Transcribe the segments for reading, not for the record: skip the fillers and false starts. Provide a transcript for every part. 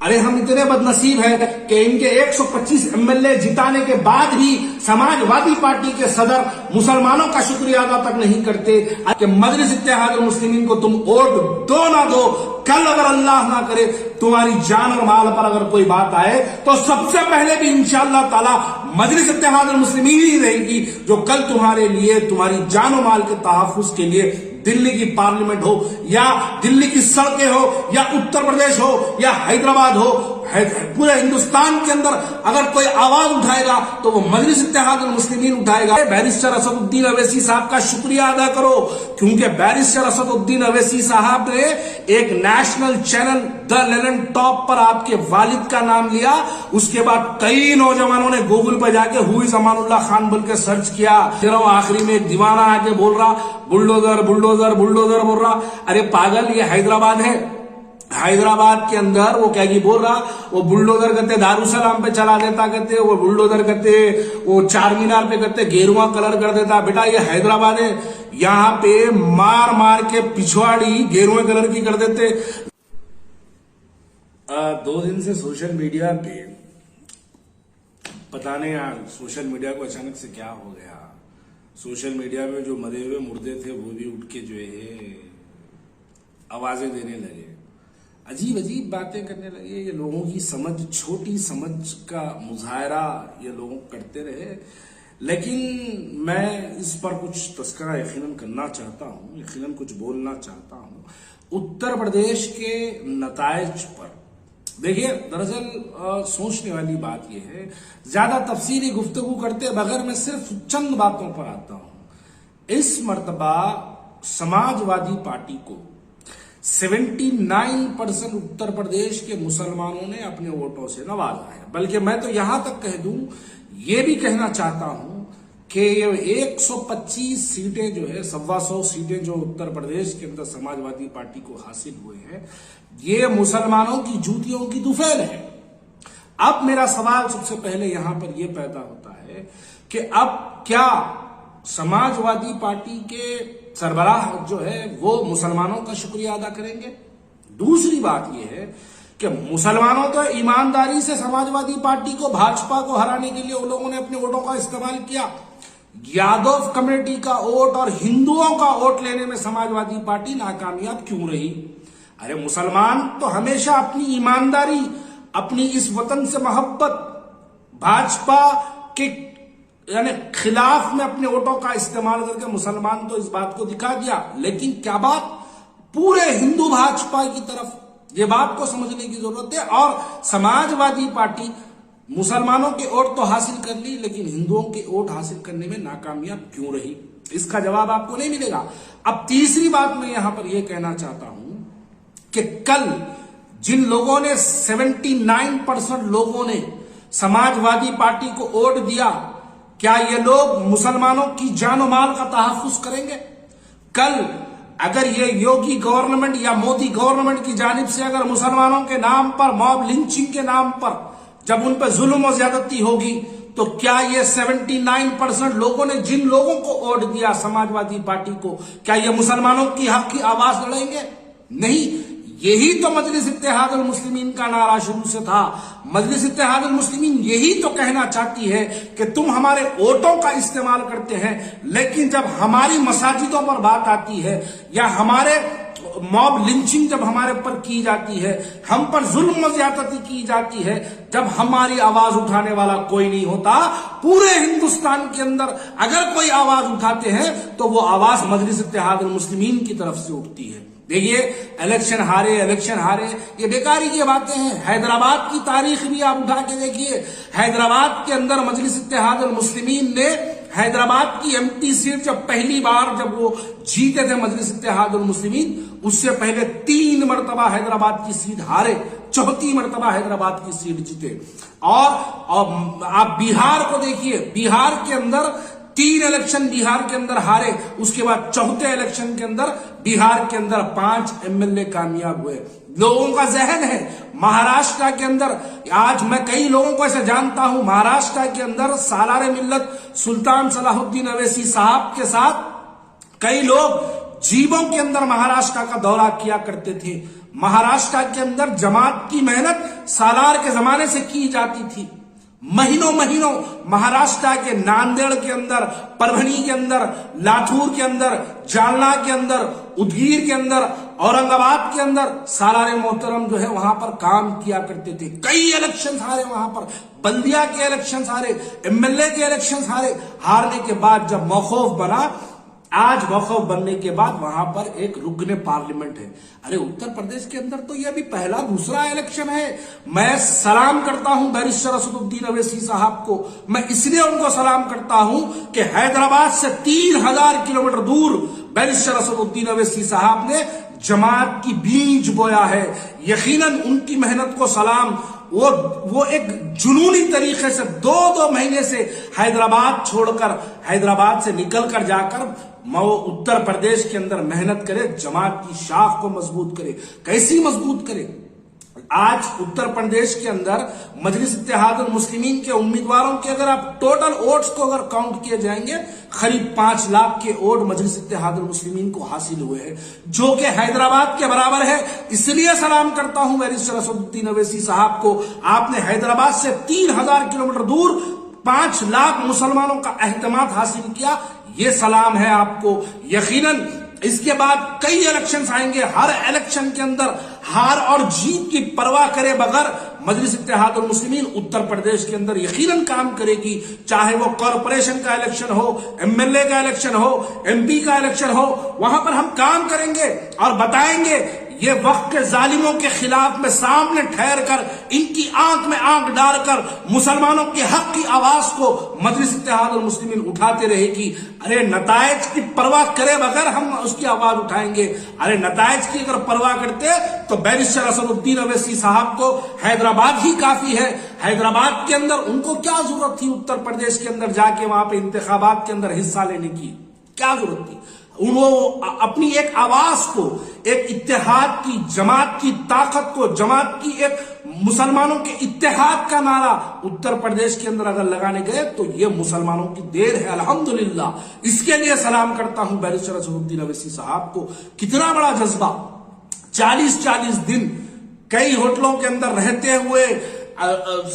अरे हम इतने बदनसीब हैं कि इनके 125 एमएलए जिताने के बाद भी समाजवादी पार्टी के सदर मुसलमानों का शुक्रिया अदा तक नहीं करते कि मजलिस इत्तेहादुल मुस्लिमीन को तुम वोट दो ना दो, कल अगर अल्लाह ना करे तुम्हारी जान और माल पर अगर कोई बात आए तो सबसे पहले भी इंशाअल्लाह ताला मजलिस इत्तेहादुल मुस्लिमीन ही रहेगी जो कल तुम्हारे लिए, तुम्हारी जान और माल के तहफ्फुज के लिए दिल्ली की पार्लियामेंट हो या दिल्ली की सड़कें हो या उत्तर प्रदेश हो या हैदराबाद हो, पूरे हिंदुस्तान के अंदर अगर कोई आवाज उठाएगा तो वो मजलिस इत्तेहादुल मुस्लिमीन उठाएगा। बैरिस्टर असदुद्दीन अवैसी साहब का शुक्रिया अदा करो, क्योंकि बैरिस्टर असदुद्दीन अवैसी साहब ने एक नेशनल चैनल द लेलन टॉप पर आपके वालिद का नाम लिया। उसके बाद कई नौजवानों ने गूगल पर जाके हु इज अमानुल्लाह खान बोल के सर्च किया। फिर आखिरी में एक दीवाना आके बोल रहा बुलडोजर बुलडोजर बुलडोजर बोल रहा। अरे पागल, ये हैदराबाद है, हैदराबाद के अंदर वो क्या बोल रहा, वो बुलडोजर करते दारुसलाम पे चला देता, कहते वो बुलडोजर करते वो चार मीनार पे करते गेरुआ कलर कर देता। बेटा ये हैदराबाद है, यहाँ पे मार मार के पिछवाड़ी गेरुआ कलर की कर देते। 2 दिन से सोशल मीडिया पे पता नहीं यार, सोशल मीडिया को अचानक से क्या हो गया। सोशल मीडिया में जो मरे हुए मुर्दे थे वो भी उठ के जो है आवाजें देने लगे, अजीब अजीब बातें करने लगे। ये लोगों की समझ, छोटी समझ का मुजाहरा ये लोग करते रहे। लेकिन मैं इस पर कुछ तस्करा यकीनन करना चाहता हूं, यकीनन कुछ बोलना चाहता हूं। उत्तर प्रदेश के नताइज पर देखिए, दरअसल सोचने वाली बात यह है, ज्यादा तफसीली गुफ्तगू करते बगैर मैं सिर्फ चंद बातों पर आता हूं। इस मर्तबा समाजवादी पार्टी को 79% उत्तर प्रदेश के मुसलमानों ने अपने वोटों से नवाजा है। बल्कि मैं तो यहां तक कह दूं, ये भी कहना चाहता हूं कि ये 125 सीटें जो है, 125 सीटें जो उत्तर प्रदेश के अंदर समाजवादी पार्टी को हासिल हुए हैं, ये मुसलमानों की जूतियों की दुफैल है। अब मेरा सवाल सबसे पहले यहां पर यह पैदा होता है कि अब क्या समाजवादी पार्टी के सरबराह जो है वो मुसलमानों का शुक्रिया अदा करेंगे? दूसरी बात यह है कि मुसलमानों तो ईमानदारी से समाजवादी पार्टी को, भाजपा को हराने के लिए उन लोगों ने अपने वोटों का इस्तेमाल किया। यादव कम्युनिटी का वोट और हिंदुओं का वोट लेने में समाजवादी पार्टी नाकामयाब क्यों रही? अरे मुसलमान तो हमेशा अपनी ईमानदारी, अपनी इस वतन से मोहब्बत, भाजपा के यानी खिलाफ में अपने वोटों का इस्तेमाल करके मुसलमान तो इस बात को दिखा दिया। लेकिन क्या बात पूरे हिंदू भाजपा की तरफ, ये बात को समझने की जरूरत है। और समाजवादी पार्टी मुसलमानों के वोट तो हासिल कर ली, लेकिन हिंदुओं के वोट हासिल करने में नाकामयाब क्यों रही? इसका जवाब आपको नहीं मिलेगा। अब तीसरी बात मैं यहां पर यह कहना चाहता हूं कि कल जिन लोगों ने 79% लोगों ने समाजवादी पार्टी को वोट दिया, क्या ये लोग मुसलमानों की जानो माल का तहफ्फुज करेंगे? कल अगर ये योगी गवर्नमेंट या मोदी गवर्नमेंट की जानिब से अगर मुसलमानों के नाम पर, मॉब लिंचिंग के नाम पर जब उन पर जुल्म और ज्यादती होगी, तो क्या ये 79% लोगों ने, जिन लोगों को वोट दिया समाजवादी पार्टी को, क्या ये मुसलमानों की हक की आवाज लड़ेंगे? नहीं। यही तो मजलिस इत्तेहादुल मुस्लिमीन का नारा शुरू से था। मजलिस इत्तेहादुल मुस्लिमीन यही तो कहना चाहती है कि तुम हमारे वोटों का इस्तेमाल करते हैं, लेकिन जब हमारी मसाजिदों पर बात आती है या हमारे मॉब लिंचिंग जब हमारे पर की जाती है, हम पर जुल्म ज्यादती की जाती है, जब हमारी आवाज उठाने वाला कोई नहीं होता, पूरे हिंदुस्तान के अंदर अगर कोई आवाज उठाते हैं तो वो आवाज मजलिस इत्तेहादुल मुस्लिमीन की तरफ से उठती है। देखिए, इलेक्शन हारे ये बेकारी की बातें हैं। हैदराबाद की तारीख भी आप उठा के देखिए। हैदराबाद के अंदर मजलिस इत्तेहादुल मुस्लिमीन ने हैदराबाद की एमपी सीट जब पहली बार जब वो जीते थे मजलिस इत्तेहादुल मुस्लिमीन, उससे पहले 3 मरतबा हैदराबाद की सीट हारे, 4थी मरतबा हैदराबाद की सीट जीते। और आप बिहार को देखिए, बिहार के अंदर 3 इलेक्शन बिहार के अंदर हारे, उसके बाद 4थे इलेक्शन के अंदर बिहार के अंदर 5 एमएलए कामयाब हुए। लोगों का जहन है महाराष्ट्र के अंदर, आज मैं कई लोगों को ऐसे जानता हूं, महाराष्ट्र के अंदर सालारे मिल्लत सुल्तान सलाहुद्दीन अवैसी साहब के साथ कई लोग जीवों के अंदर महाराष्ट्र का दौरा किया करते थे। महाराष्ट्र के अंदर जमात की मेहनत सालार के जमाने से की जाती थी। महीनों महीनों महाराष्ट्र के नांदेड़ के अंदर, परभनी के अंदर, लातूर के अंदर, जालना के अंदर, उदगीर के अंदर, औरंगाबाद के अंदर सालार मोहतरम जो है वहां पर काम किया करते थे। कई इलेक्शन हारे वहां पर, बल्दिया के इलेक्शन हारे, एमएलए के इलेक्शन हारे। हारने के बाद जब मौखूफ बना, आज वक़फ़ बनने के बाद वहां पर एक रुकने पार्लियामेंट है। अरे उत्तर प्रदेश के अंदर तो यह भी पहला दूसरा इलेक्शन है। मैं सलाम करता हूं बैरिस्टर असदुद्दीन अवैसी साहब को। मैं इसलिए उनको सलाम करता हूं कि हैदराबाद से 3000 किलोमीटर दूर बैरिस्टर असदुद्दीन अवैसी साहब ने जमात की बीज बोया है। यकीनन उनकी मेहनत को सलाम। वो एक जुनूनी तरीके से दो महीने से हैदराबाद छोड़कर, हैदराबाद से निकलकर जाकर उत्तर प्रदेश के अंदर मेहनत करे, जमात की शाख को मजबूत करे। कैसी मजबूत करे? आज उत्तर प्रदेश के अंदर मजलिस इत्तेहादुल मुस्लिमीन के उम्मीदवारों के अगर आप टोटल वोट्स को अगर काउंट किए जाएंगे, करीब 5 लाख के वोट मजलिस इत्तेहादुल मुस्लिमीन को हासिल हुए हैं, जो कि हैदराबाद के बराबर है। इसलिए सलाम करता हूं बैरिस्टर असदुद्दीन अवैसी साहब को। आपने हैदराबाद से 3000 किलोमीटर दूर 5 लाख मुसलमानों का एहतमाद हासिल किया। ये सलाम है आपको। यकीनन इसके बाद कई इलेक्शंस आएंगे। हर इलेक्शन के अंदर हार और जीत की परवाह करे बगैर मजलिस इत्तेहादुल मुस्लिमीन उत्तर प्रदेश के अंदर यकीनन काम करेगी। चाहे वो कॉरपोरेशन का इलेक्शन हो, एमएलए का इलेक्शन हो, एमपी का इलेक्शन हो, वहां पर हम काम करेंगे और बताएंगे। ये वक्त के जालिमों के खिलाफ में सामने ठहर कर, इनकी आंख में आंख डालकर मुसलमानों के हक की आवाज को मजलिस इत्तेहादुल मुस्लिमीन उठाते रहेगी। अरे नतायज की परवाह करे बगैर हम उसकी आवाज उठाएंगे। अरे नतायज की अगर परवाह करते तो बैरिस्टर असदुद्दीन अवैसी साहब को हैदराबाद ही काफी है। हैदराबाद के अंदर उनको क्या जरूरत थी उत्तर प्रदेश के अंदर जाके वहां पे इंतखाबात के अंदर हिस्सा लेने की? क्या जरूरत थी? वो अपनी एक आवाज को, एक इत्तेहाद की, जमात की ताकत को, जमात की एक मुसलमानों के इत्तेहाद का नारा उत्तर प्रदेश के अंदर अगर लगाने गए तो ये मुसलमानों की देर है। अल्हम्दुलिल्लाह। इसके लिए सलाम करता हूं बैरिस्टर असदुद्दीन अवैसी साहब को। कितना बड़ा जज्बा। 40-40 दिन कई होटलों के अंदर रहते हुए,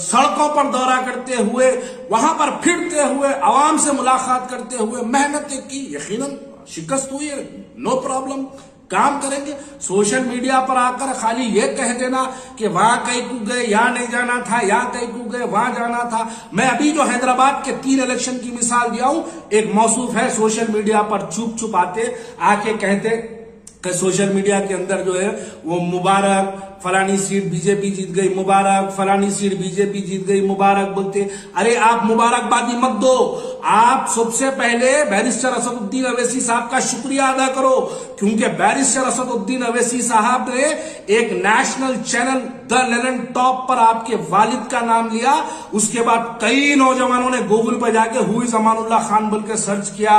सड़कों पर दौरा करते हुए, वहां पर फिरते हुए, आवाम से मुलाकात करते हुए मेहनत की। यकीनन शिकस्त हुई है, नो प्रॉब्लम, काम करेंगे। सोशल मीडिया पर आकर खाली ये कह देना कि वहां कहीं को गए, यहाँ नहीं जाना था, यहाँ कहीं को गए, वहां जाना था। मैं अभी जो हैदराबाद के 3 इलेक्शन की मिसाल दिया हूं, एक मौसूफ है सोशल मीडिया पर चुप आते आके कहते कि सोशल मीडिया के अंदर जो है वो मुबारक फलानी सीट बीजेपी जीत गई, मुबारक फलानी सीट बीजेपी जीत गई, मुबारक बोलते। अरे आप मुबारकबादी मत दो। आप सबसे पहले बैरिस्टर असदुद्दीन अवैसी साहब का शुक्रिया अदा करो, क्योंकि बैरिस्टर असदुद्दीन अवैसी साहब ने एक नेशनल चैनल द लेलन टॉप पर आपके वालिद का नाम लिया। उसके बाद कई नौजवानों ने गूगल पर जाके हुई जमानुल्लाह खान बोल के सर्च किया।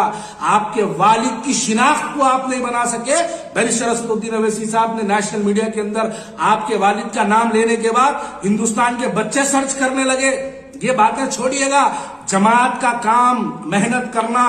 आपके वालिद की शिनाख्त को आप नहीं बना सके। बैरिस्टर असदुद्दीन अवैसी साहब ने नेशनल मीडिया के अंदर आपके वालिद का नाम लेने के बाद हिंदुस्तान के बच्चे सर्च करने लगे। ये बातें छोड़िएगा। जमात का काम, मेहनत करना,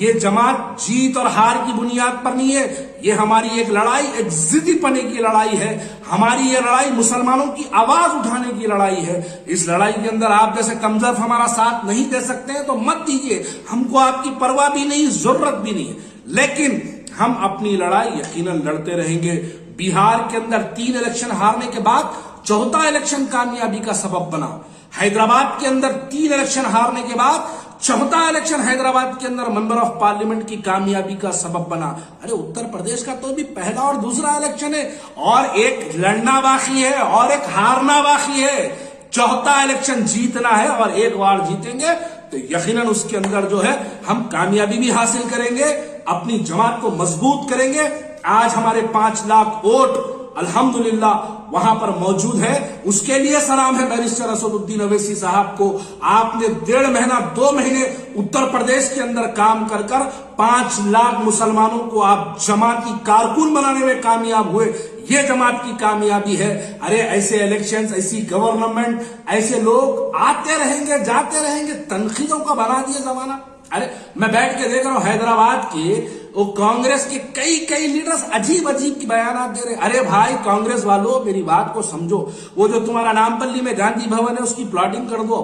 ये जमात जीत और हार की बुनियाद पर नहीं है। ये हमारी एक लड़ाई, एक जिद्दी पने की लड़ाई है। हमारी ये लड़ाई मुसलमानों की आवाज उठाने की लड़ाई है। इस लड़ाई के अंदर आप जैसे कमजोर हमारा साथ नहीं दे सकते हैं तो मत दीजिए। हमको आपकी परवाह भी नहीं, जरूरत भी नहीं है, लेकिन हम अपनी लड़ाई यकीनन लड़ते रहेंगे। बिहार के अंदर 3 इलेक्शन हारने के बाद 4था इलेक्शन कामयाबी का सबब बना। हैदराबाद के अंदर 3 इलेक्शन हारने के बाद 4था इलेक्शन हैदराबाद के अंदर मेंबर ऑफ पार्लियामेंट की कामयाबी का सबब बना। अरे उत्तर प्रदेश का तो भी पहला और दूसरा इलेक्शन है, और एक लड़ना बाकी है और एक हारना बाकी है। 4था इलेक्शन जीतना है और एक बार जीतेंगे तो यकीनन उसके अंदर जो है हम कामयाबी भी हासिल करेंगे, अपनी जमात को मजबूत करेंगे। आज हमारे 5 लाख वोट अल्हम्दुलिल्लाह वहां पर मौजूद है। उसके लिए सलाम है बैरिस्टर असदुद्दीन अवैसी साहब को। आपने 1.5 महीना 2 महीने उत्तर प्रदेश के अंदर काम कर 5 लाख मुसलमानों को आप जमाती कारकुन बनाने में कामयाब हुए। ये जमात की कामयाबी है। अरे ऐसे इलेक्शंस, ऐसी गवर्नमेंट, ऐसे लोग आते रहेंगे, जाते रहेंगे, तनकीदों का बना दिया जमाना। अरे मैं बैठ के देख रहा हूं हैदराबाद के वो कांग्रेस के कई लीडर्स अजीब की बयान दे रहे। अरे भाई कांग्रेस वालों, मेरी बात को समझो। वो जो तुम्हारा नामपल्ली में गांधी भवन है उसकी प्लॉटिंग कर दो,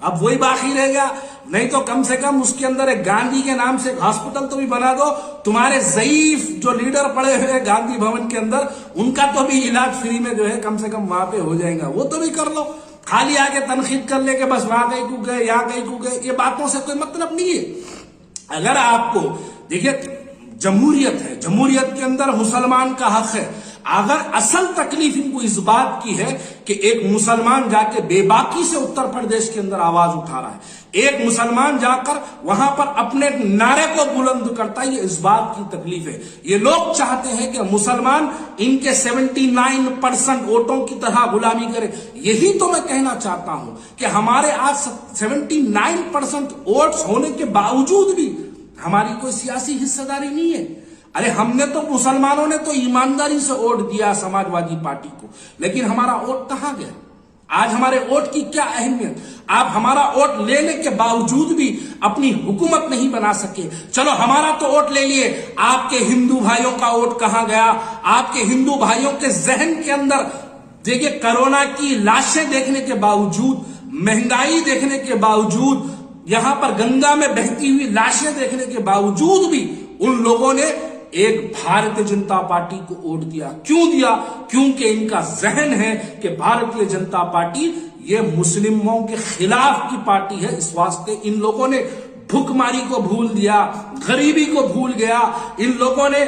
अब वही बाकी रह गया। नहीं तो कम से कम उसके अंदर एक गांधी के नाम से हॉस्पिटल तो भी बना दो। तुम्हारे ज़ईफ जो लीडर पड़े हुए गांधी भवन के अंदर, उनका तो भी इलाज फ्री में जो है कम से कम वहां पे हो जाएगा, वो तो भी कर लो। खाली आके तनकीद कर ले के बस वहां कहीं को गए, यहाँ कहीं को गए, ये बातों से कोई मतलब नहीं है। अगर आपको देखिए, जमहूरियत है, जमहूरियत के अंदर मुसलमान का हक है। अगर असल तकलीफ इनको इस बात की है कि एक मुसलमान जाके बेबाकी से उत्तर प्रदेश के अंदर आवाज उठा रहा है, एक मुसलमान जाकर वहां पर अपने नारे को बुलंद करता है, ये इस बात की तकलीफ है। ये लोग चाहते हैं कि मुसलमान इनके 79% वोटों की तरह गुलामी करे। यही तो मैं कहना चाहता हूं कि हमारे आज 79% वोट्स होने के बावजूद भी हमारी कोई सियासी हिस्सेदारी नहीं है। अरे हमने तो, मुसलमानों ने तो ईमानदारी से वोट दिया समाजवादी पार्टी को, लेकिन हमारा वोट कहां गया? आज हमारे वोट की क्या अहमियत? आप हमारा वोट लेने के बावजूद भी अपनी हुकूमत नहीं बना सके। चलो हमारा तो वोट ले लिए, आपके हिंदू भाइयों का वोट कहां गया? आपके हिंदू भाइयों के जहन के अंदर देखिए, कोरोना की लाशें देखने के बावजूद, महंगाई देखने के बावजूद, यहां पर गंगा में बहती हुई लाशें देखने के बावजूद भी उन लोगों ने एक भारतीय जनता पार्टी को वोट दिया। क्यों दिया? क्योंकि इनका जहन है कि भारतीय जनता पार्टी ये मुस्लिमों के खिलाफ की पार्टी है। इस वास्ते इन लोगों ने भूखमारी को भूल दिया, गरीबी को भूल गया, इन लोगों ने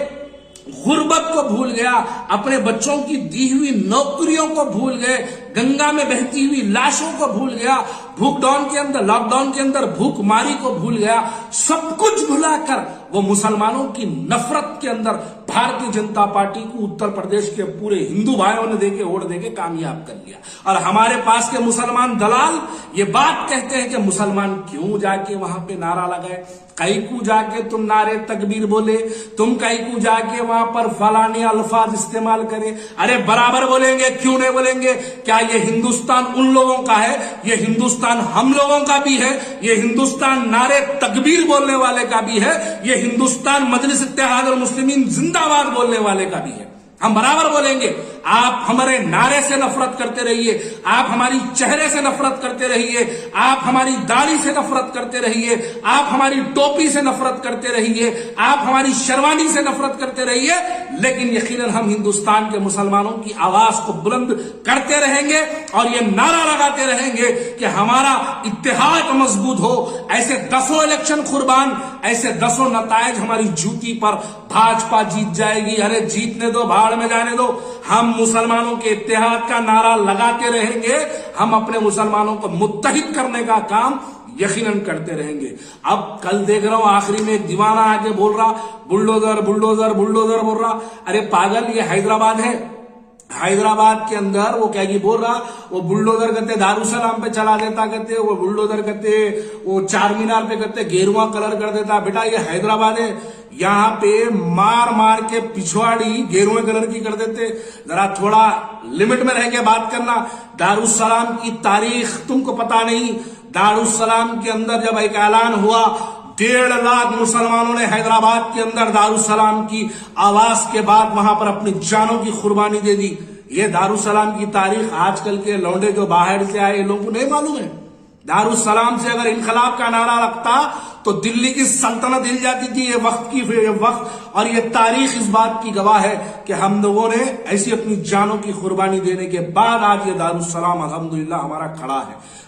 गुर्बत को भूल गया, अपने बच्चों की दी हुई नौकरियों को भूल गए, गंगा में बहती हुई लाशों को भूल गया, भूखडाउन के अंदर, लॉकडाउन के अंदर भूखमारी को भूल गया। सब कुछ भुलाकर वो मुसलमानों की नफरत के अंदर भारतीय जनता पार्टी को उत्तर प्रदेश के पूरे हिंदू भाइयों ने देके वोट देके कामयाब कर लिया। और हमारे पास के मुसलमान दलाल ये बात कहते हैं कि मुसलमान क्यों जाके वहां पे नारा लगाए, कहीं को जाके तुम नारे तकबीर बोले, तुम कहीं को जाके वहां पर फलाने अल्फाज इस्तेमाल करे। अरे बराबर बोलेंगे, क्यों नहीं बोलेंगे? क्या ये हिंदुस्तान उन लोगों का है? ये हिंदुस्तान हम लोगों का भी है। ये हिंदुस्तान नारे तकबीर बोलने वाले का भी है। ये हिंदुस्तान मजलिस इत्तेहाद और मुस्लिमीन जिंदाबाद बोलने वाले का भी है। हम बराबर बोलेंगे। आप हमारे नारे से नफरत करते रहिए, आप हमारी चेहरे से नफरत करते रहिए, आप हमारी दाढ़ी से नफरत करते रहिए, आप हमारी टोपी से नफरत करते रहिए, आप हमारी शेरवानी से नफरत करते रहिए, लेकिन यकीनन हम हिंदुस्तान के मुसलमानों की आवाज को बुलंद करते रहेंगे और ये नारा लगाते रहेंगे कि हमारा इत्तेहाद मजबूत हो। ऐसे दसों इलेक्शन कुर्बान, ऐसे दसों नतायज हमारी जूती पर भाजपा जीत जाएगी। अरे जीतने दो, भाड़ में जाने दो। हम मुसलमानों के इत्तेहाद का नारा लगाते रहेंगे, हम अपने मुसलमानों को मुत्तहिद करने का काम यकीनन करते रहेंगे। अब कल देख रहा हूं आखिरी में एक दीवाना आके बोल रहा बुलडोजर बुलडोजर बुलडोजर बोल रहा। अरे पागल, ये हैदराबाद है, हैदराबाद के अंदर वो क्या बोल रहा, वो बुलडोजर कहते दारुसलाम पे चला देता, कहते वो बुलडोजर कहते वो चार मीनार पे कहते गेरुआ कलर कर देता। बेटा ये हैदराबाद है, यहाँ पे मार मार के पिछवाड़ी गेरुए कलर की कर देते। जरा थोड़ा लिमिट में रह के बात करना। दारुसलाम की तारीख तुमको पता नहीं। दारुसलाम के अंदर जब एक ऐलान हुआ, 1.5 लाख मुसलमानों ने हैदराबाद के अंदर दारुसलाम की आवाज के बाद वहां पर अपनी जानों की कुर्बानी दे दी। ये दारुसलाम की तारीख आजकल के लौंडे जो बाहर से आए लोगों को नहीं मालूम है। दारुसलाम से अगर इनकलाब का नारा लगता तो दिल्ली की सल्तनत हिल जाती थी। ये वक्त और ये तारीख इस बात की गवाह है कि हम लोगों ने ऐसी अपनी जानों की कुर्बानी देने के बाद आज ये दारुसलाम अल्हम्दुलिल्लाह हमारा खड़ा है।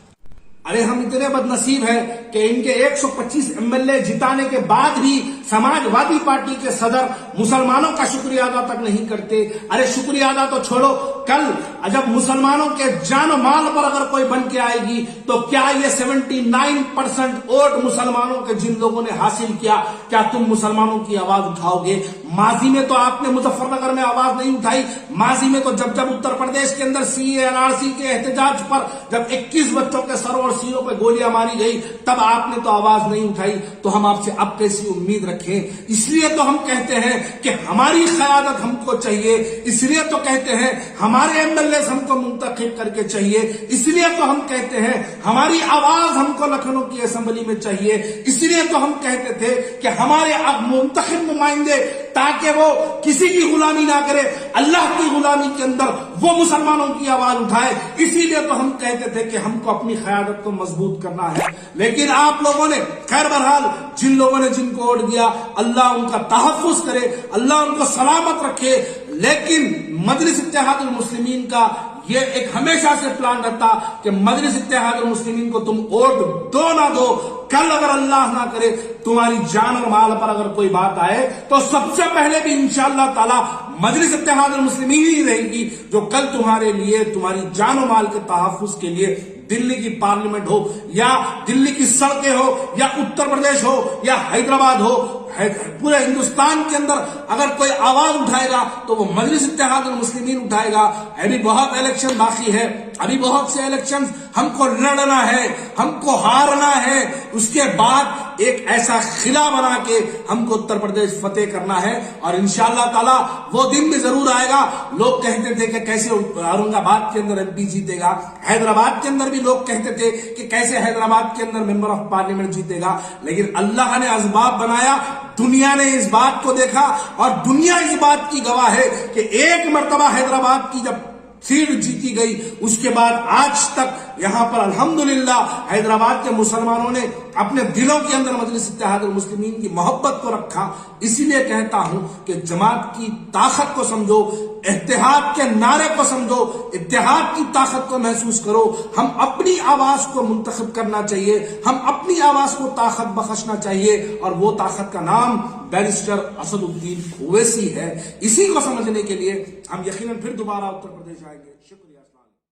अरे हम इतने बदनसीब हैं कि इनके 125 एमएलए जिताने के बाद भी समाजवादी पार्टी के सदर मुसलमानों का शुक्रिया अदा तक नहीं करते। अरे शुक्रिया अदा तो छोड़ो, कल जब मुसलमानों के जान माल पर अगर कोई बन के आएगी तो क्या ये 79% वोट मुसलमानों के जिन लोगों ने हासिल किया, क्या तुम मुसलमानों की आवाज उठाओगे? माजी में तो आपने मुजफ्फरनगर में आवाज नहीं उठाई। माजी में तो जब उत्तर प्रदेश के अंदर सीए एनआरसी के एहतजाज पर जब 21 बच्चों के सरों और सीनों पर गोलियां मारी गई, तब आपने तो आवाज नहीं उठाई। तो हम आपसे अब कैसी उम्मीद रखें? इसलिए तो हम कहते हैं कि हमारी क़यादत हमको चाहिए। इसलिए तो कहते हैं ہمارے MLA ہم کو منتخب کر کے چاہیے، اس لیے تو ہم کہتے ہیں ہماری آواز ہم کو لکھنؤ کی اسمبلی میں چاہیے، اس لیے تو ہم کہتے تھے کہ ہمارے منتخب نمائندے تاکہ وہ کسی کی غلامی نہ کرے، اللہ کی غلامی کے اندر وہ مسلمانوں کی آواز اٹھائے، اسی لیے تو ہم کہتے تھے کہ ہم کو اپنی قیادت کو مضبوط کرنا ہے۔ لیکن آپ لوگوں نے خیر بہرحال جن لوگوں نے جن کو ووٹ دیا، اللہ ان کا تحفظ کرے، اللہ ان کو سلامت رکھے، لیکن مجلس اتحاد المسلمین کا یہ ایک ہمیشہ سے پلان رہتا کہ مجلس اتحاد المسلمین کو تم ووٹ دو نہ دو، کل اگر اللہ نہ کرے تمہاری جان اور مال پر اگر کوئی بات آئے تو سب سے پہلے بھی انشاءاللہ تعالی مجلس اتحاد المسلمین ہی رہے گی جو کل تمہارے لیے، تمہاری جان و مال کے تحفظ کے لیے دلی کی پارلیمنٹ ہو یا دلی کی سڑکیں ہو یا اتر پردیش ہو یا حیدرآباد ہو، پورے ہندوستان کے اندر اگر کوئی آواز اٹھائے گا تو وہ مجلس اتحاد المسلمین اٹھائے گا۔ ابھی بہت الیکشن باقی ہے، ابھی بہت سے الیکشن ہم کو لڑنا ہے، ہم کو ہارنا ہے، اس کے بعد ایک ایسا خلا بنا کے ہم کو اتر پردیش فتح کرنا ہے، اور انشاءاللہ تعالی وہ دن بھی ضرور آئے گا۔ لوگ کہتے تھے کہ کیسے اورنگ آباد کے اندر MP جیتے گا، حیدرآباد کے اندر بھی لوگ کہتے تھے کہ کیسے حیدرآباد کے اندر ممبر آف پارلیمنٹ جیتے گا، لیکن اللہ نے اسباب بنایا، دنیا نے اس بات کو دیکھا اور دنیا اس بات کی گواہ ہے کہ ایک مرتبہ حیدرآباد کی جب سیٹ جیتی گئی اس کے بعد آج تک یہاں پر الحمدللہ حیدرآباد کے مسلمانوں نے اپنے دلوں کے اندر مجلس اتحاد المسلمین کی محبت کو رکھا۔ اسی لیے کہتا ہوں کہ جماعت کی طاقت کو سمجھو، اتحاد کے نعرے کو سمجھو، اتحاد کی طاقت کو محسوس کرو۔ ہم اپنی آواز کو منتخب کرنا چاہیے، ہم اپنی آواز کو طاقت بخشنا چاہیے، اور وہ طاقت کا نام بیرسٹر اسد الدین اویسی ہے۔ اسی کو سمجھنے کے لیے ہم یقیناً پھر دوبارہ اتر پردیش آئیں گے۔ شکریہ۔